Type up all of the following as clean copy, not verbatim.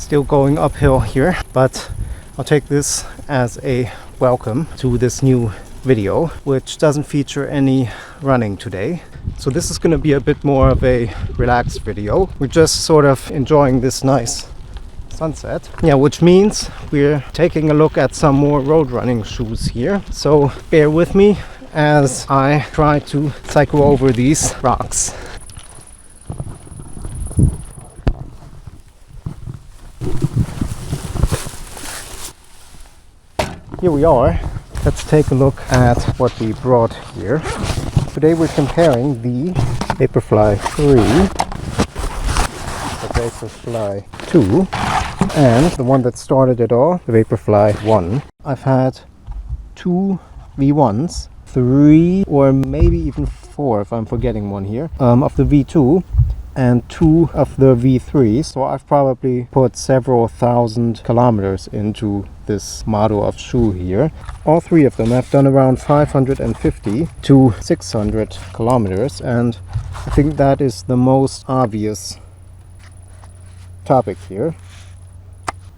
Still going uphill here, but I'll take this as a welcome to this new video, which doesn't feature any running today. So this is going to be a bit more of a relaxed video. We're just sort of enjoying this nice sunset. Yeah, which means we're taking a look at some more road running shoes here. So bear with me as I try to cycle over these rocks. Here we are. Let's take a look at what we brought here. Today we're comparing the Vaporfly 3, the Vaporfly 2, and the one that started it all, the Vaporfly 1. I've had 2 V1s, 3 or maybe even 4 if I'm forgetting one here, of the V2 and 2 of the V3s. So I've probably put several thousand kilometers into this model of shoe here. All 3 of them have done around 550 to 600 kilometers, and I think that is the most obvious topic here.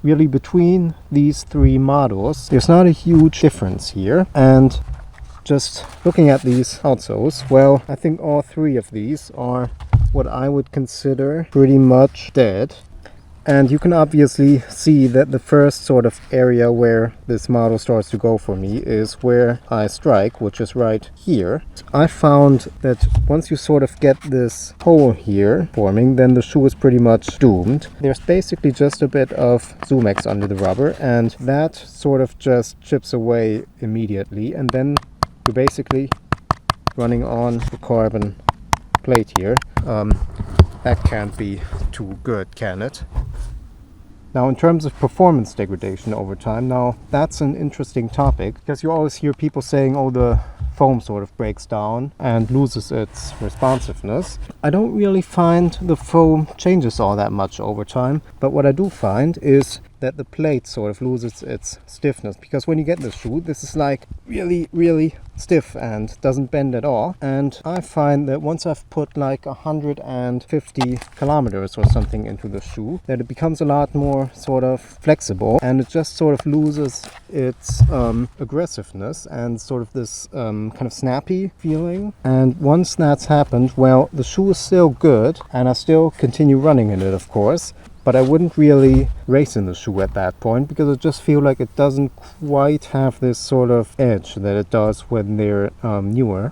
Really, between these 3 models there's not a huge difference here, and just looking at these outsoles, well, I think all 3 of these are what I would consider pretty much dead. And you can obviously see that the first sort of area where this model starts to go for me is where I strike, which is right here. I found that once you sort of get this hole here forming, then the shoe is pretty much doomed. There's basically just a bit of Zoom-X under the rubber, and that sort of just chips away immediately, and then you're basically running on the carbon plate here. That can't be too good, can it? Now, in terms of performance degradation over time, now that's an interesting topic, because you always hear people saying, oh, the foam sort of breaks down and loses its responsiveness. I don't really find the foam changes all that much over time, but what I do find is that the plate sort of loses its stiffness, because when you get the shoe, this is like really stiff and doesn't bend at all. And I find that once I've put like 150 kilometers or something into the shoe, that it becomes a lot more sort of flexible, and it just sort of loses its aggressiveness and sort of this kind of snappy feeling. And once that's happened, well, the shoe is still good, and I still continue running in it, of course, but I wouldn't really race in the shoe at that point, because I just feel like it doesn't quite have this sort of edge that it does when they're newer.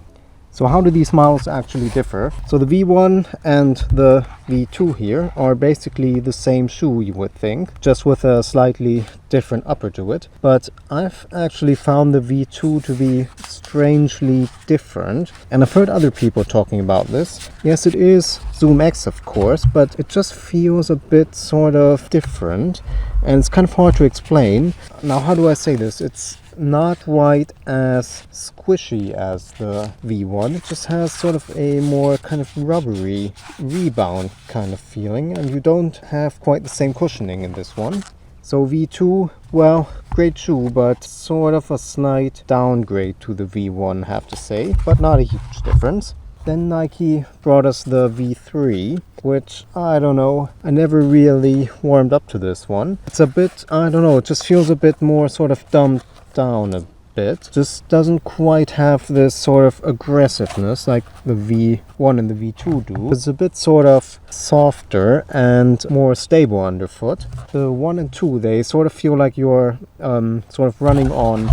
So how do these models actually differ? So the V1 and the V2 here are basically the same shoe, you would think, just with a slightly different upper to it. But I've actually found the V2 to be strangely different, and I've heard other people talking about this. Yes, it is Zoom-X, of course, but it just feels a bit sort of different, and it's kind of hard to explain. Now, how do I say this? It's not quite as squishy as the V1. It just has sort of a more kind of rubbery rebound kind of feeling, and you don't have quite the same cushioning in this one. So V2, well, great shoe, but sort of a slight downgrade to the V1, I have to say, but not a huge difference. Then Nike brought us the V3, which, I don't know, I never really warmed up to this one. It's a bit, I don't know, it just feels a bit more sort of dumbed down a bit. Just doesn't quite have this sort of aggressiveness like the V1 and the V2 do. It's a bit sort of softer and more stable underfoot. The 1 and 2, they sort of feel like you're sort of running on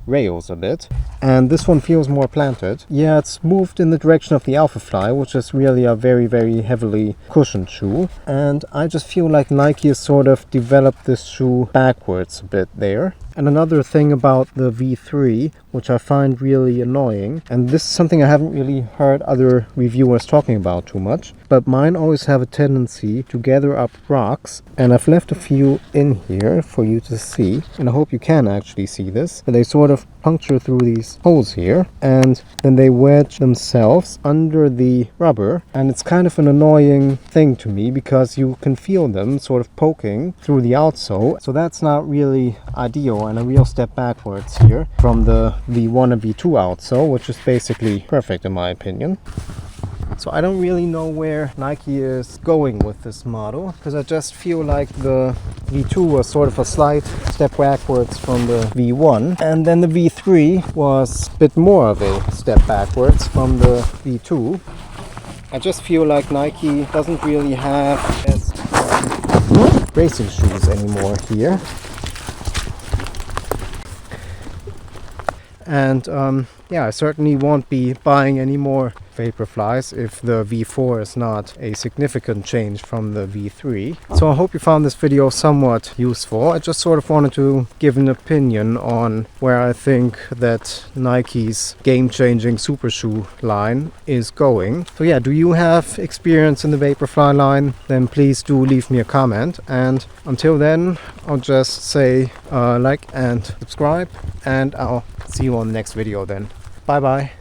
rails a bit, and this one feels more planted. Yeah, it's moved in the direction of the Alphafly, which is really a very heavily cushioned shoe, and I just feel like Nike has sort of developed this shoe backwards a bit there. And another thing about the V3, which I find really annoying, and this is something I haven't really heard other reviewers talking about too much, but mine always have a tendency to gather up rocks, and I've left a few in here for you to see, and I hope you can actually see this. They sort of puncture through these holes here, and then they wedge themselves under the rubber, and it's kind of an annoying thing to me, because you can feel them sort of poking through the outsole, so that's not really ideal, and a real step backwards here from the V1 and V2 outsole, which is basically perfect in my opinion. So I don't really know where Nike is going with this model, because I just feel like the V2 was sort of a slight step backwards from the V1, and then the V3 was a bit more of a step backwards from the V2. I just feel like Nike doesn't really have racing shoes anymore here. And yeah, I certainly won't be buying any more Vaporflies if the V4 is not a significant change from the V3. So I hope you found this video somewhat useful. I just sort of wanted to give an opinion on where I think that Nike's game-changing Supershoe line is going. So yeah, do you have experience in the Vaporfly line? Then please do leave me a comment. And until then, I'll just say like and subscribe, and I'll see you on the next video then. Bye bye.